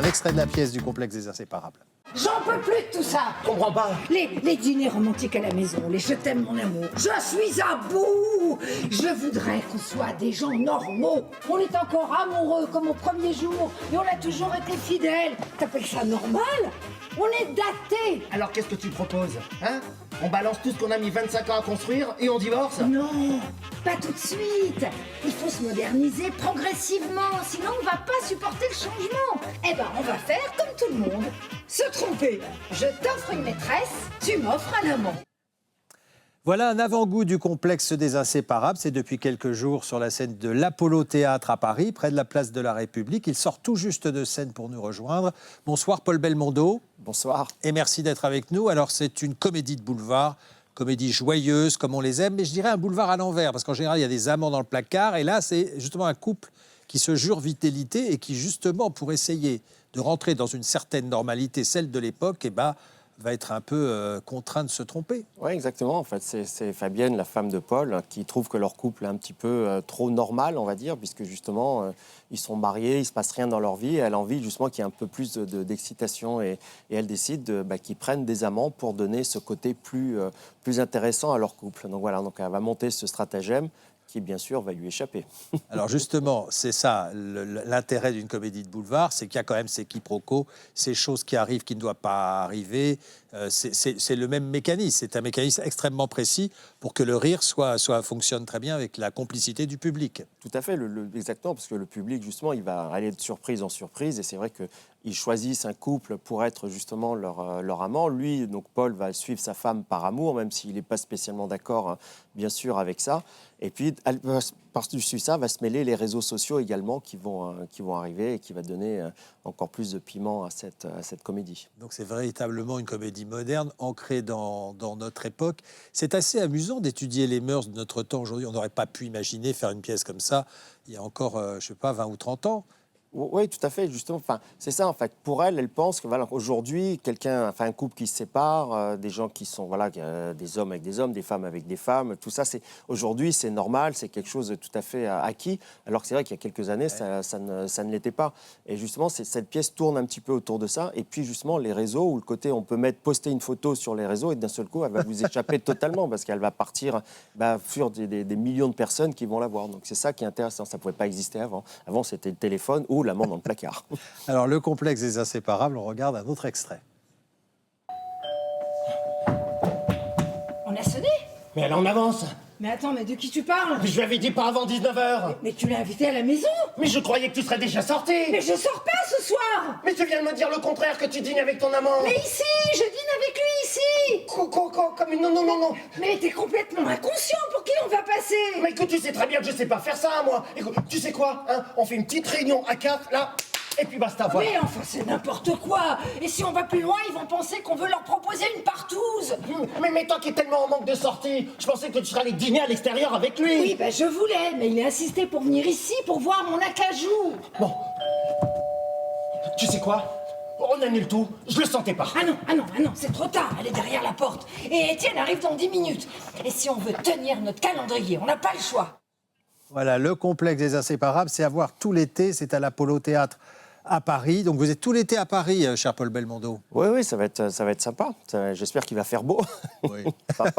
extrait de la pièce du complexe des Inséparables. J'en peux plus de tout ça. Je comprends pas. Les dîners romantiques à la maison, les je t'aime mon amour. Je suis à bout. Je voudrais qu'on soit des gens normaux. On est encore amoureux comme au premier jour et on a toujours été fidèles. T'appelles ça normal? On est datés. Alors qu'est-ce que tu proposes, hein? On balance tout ce qu'on a mis 25 ans à construire et on divorce? Non, pas tout de suite. Il faut se moderniser progressivement, sinon on va pas supporter le changement. Eh ben, on va faire comme tout le monde. Se tromper. Je t'offre une maîtresse, tu m'offres un amant. Voilà un avant-goût du complexe des Inséparables. C'est depuis quelques jours sur la scène de l'Apollo Théâtre à Paris, près de la place de la République. Il sort tout juste de scène pour nous rejoindre. Bonsoir Paul Belmondo. Bonsoir. Et merci d'être avec nous. Alors c'est une comédie de boulevard, comédie joyeuse comme on les aime, mais je dirais un boulevard à l'envers, parce qu'en général il y a des amants dans le placard, et là c'est justement un couple qui se jure vitalité et qui justement pour essayer de rentrer dans une certaine normalité, celle de l'époque, eh ben, va être un peu contraint de se tromper. Oui, exactement. En fait, c'est Fabienne, la femme de Paul, qui trouve que leur couple est un petit peu trop normal, on va dire, puisque justement, ils sont mariés, il ne se passe rien dans leur vie. Et elle a envie justement qu'il y ait un peu plus d'excitation. Et elle décide qu'ils prennent des amants pour donner ce côté plus intéressant à leur couple. Donc voilà, donc elle va monter ce stratagème qui, bien sûr, va lui échapper. Alors justement, c'est ça, l'intérêt d'une comédie de boulevard, c'est qu'il y a quand même ces quiproquos, ces choses qui arrivent qui ne doivent pas arriver. C'est le même mécanisme, c'est un mécanisme extrêmement précis pour que le rire fonctionne très bien avec la complicité du public. Tout à fait, exactement, parce que le public, justement, il va aller de surprise en surprise. Et c'est vrai qu'ils choisissent un couple pour être justement leur amant. Lui, donc Paul, va suivre sa femme par amour, même s'il n'est pas spécialement d'accord, hein, bien sûr, avec ça. Et puis, par-dessus ça, va se mêler les réseaux sociaux également qui vont arriver et qui va donner encore plus de piment à cette comédie. Donc c'est véritablement une comédie moderne, ancrée dans notre époque. C'est assez amusant d'étudier les mœurs de notre temps aujourd'hui. On n'aurait pas pu imaginer faire une pièce comme ça il y a encore, je ne sais pas, 20 ou 30 ans. Oui, tout à fait, justement. Enfin, c'est ça, en fait. Pour elle, elle pense que voilà, aujourd'hui, un couple qui se sépare, des gens qui sont, voilà, des hommes avec des hommes, des femmes avec des femmes, tout ça, aujourd'hui, c'est normal, c'est quelque chose de tout à fait acquis. Alors que c'est vrai qu'il y a quelques années, ça ne l'était pas. Et justement, cette pièce tourne un petit peu autour de ça. Et puis, justement, les réseaux, où le côté, on peut poster une photo sur les réseaux et d'un seul coup, elle va vous échapper totalement parce qu'elle va partir sur des millions de personnes qui vont la voir. Donc, c'est ça qui est intéressant. Ça ne pouvait pas exister avant. Avant, c'était le téléphone ou l'amant dans le placard. Alors, le complexe des Inséparables, on regarde un autre extrait. On a sonné? Mais elle en avance. Mais attends, mais de qui tu parles? Je lui avais dit pas avant 19h. Mais tu l'as invité à la maison? Mais je croyais que tu serais déjà sorti. Mais je sors pas ce soir! Mais tu viens de me dire le contraire, que tu dînes avec ton amant. Mais ici, je dîne avec lui ici! Comme une... Non. Mais t'es complètement inconscient, pour qui on va passer? Mais écoute, tu sais très bien que je sais pas faire ça, moi. Écoute, tu sais quoi, hein? On fait une petite réunion à 4, là, et puis basta, voilà. Mais enfin, c'est n'importe quoi! Et si on va plus loin, ils vont penser qu'on veut leur proposer une partouze! Mais toi qui es tellement en manque de sortie, je pensais que tu serais allé dîner à l'extérieur avec lui. Oui, ben je voulais, mais il a insisté pour venir ici pour voir mon acajou! Bon. Tu sais quoi? On annule tout, je le sentais pas. Ah non, c'est trop tard, elle est derrière la porte. Et Étienne arrive dans 10 minutes. Et si on veut tenir notre calendrier, on n'a pas le choix. Voilà, le complexe des Inséparables, c'est à voir tout l'été, c'est à l'Apollo Théâtre à Paris. Donc vous êtes tout l'été à Paris, cher Paul Belmondo. Oui, ça va être sympa. J'espère qu'il va faire beau. Oui. Enfin,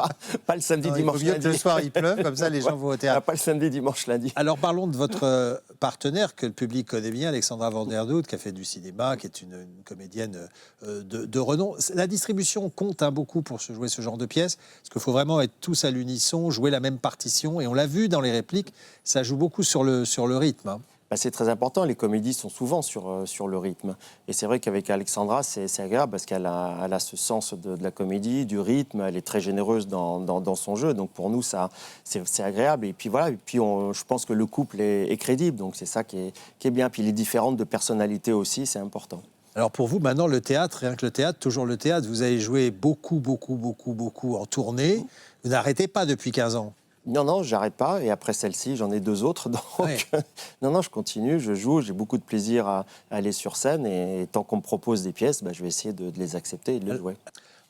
pas le samedi, dimanche, Il vaut mieux lundi. que le soir il pleuve, comme ça les gens vont au théâtre. Pas le samedi, dimanche, lundi. Alors parlons de votre partenaire que le public connaît bien, Alexandra Vanderdoet, qui a fait du cinéma, qui est une comédienne de renom. La distribution compte beaucoup pour jouer ce genre de pièces, parce qu'il faut vraiment être tous à l'unisson, jouer la même partition. Et on l'a vu dans les répliques, ça joue beaucoup sur le rythme. Hein. C'est très important. Les comédies sont souvent sur le rythme. Et c'est vrai qu'avec Alexandra, c'est agréable parce qu'elle a ce sens de la comédie, du rythme. Elle est très généreuse dans son jeu. Donc pour nous, c'est agréable. Et puis voilà. Et puis je pense que le couple est crédible. Donc c'est ça qui est bien. Puis les différentes de personnalité aussi, c'est important. Alors pour vous, maintenant, le théâtre, rien que le théâtre, toujours le théâtre, vous avez joué beaucoup en tournée. Vous n'arrêtez pas depuis 15 ans. Non, j'arrête pas. Et après celle-ci, j'en ai 2 autres. Donc, ouais. Non, je continue, je joue. J'ai beaucoup de plaisir à aller sur scène. Et tant qu'on me propose des pièces, je vais essayer de les accepter et de les jouer.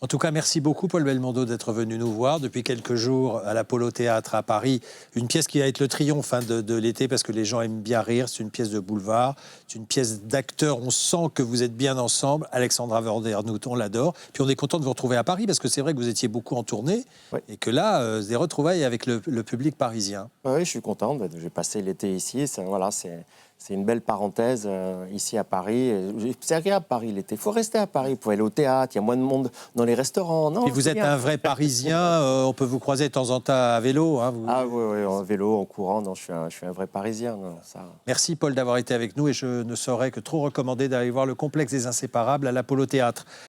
En tout cas, merci beaucoup, Paul Belmondo, d'être venu nous voir depuis quelques jours à l'Apollo Théâtre à Paris. Une pièce qui va être le triomphe de l'été parce que les gens aiment bien rire. C'est une pièce de boulevard, c'est une pièce d'acteurs. On sent que vous êtes bien ensemble. Alexandra Vandernoot, on l'adore. Puis on est content de vous retrouver à Paris parce que c'est vrai que vous étiez beaucoup en tournée et que là, des retrouvailles avec le public parisien. Oui, je suis content. J'ai passé l'été ici. C'est une belle parenthèse ici à Paris. C'est agréable Paris l'été. Il faut rester à Paris. Vous pouvez aller au théâtre. Il y a moins de monde dans les restaurants. Non, Et vous êtes un vrai Parisien. On peut vous croiser de temps en temps à vélo. Hein, Ah oui, en vélo, en courant. Non, je suis un vrai Parisien. Non, ça... Merci Paul d'avoir été avec nous et je ne saurais que trop recommander d'aller voir le complexe des Inséparables à l'Apollo Théâtre.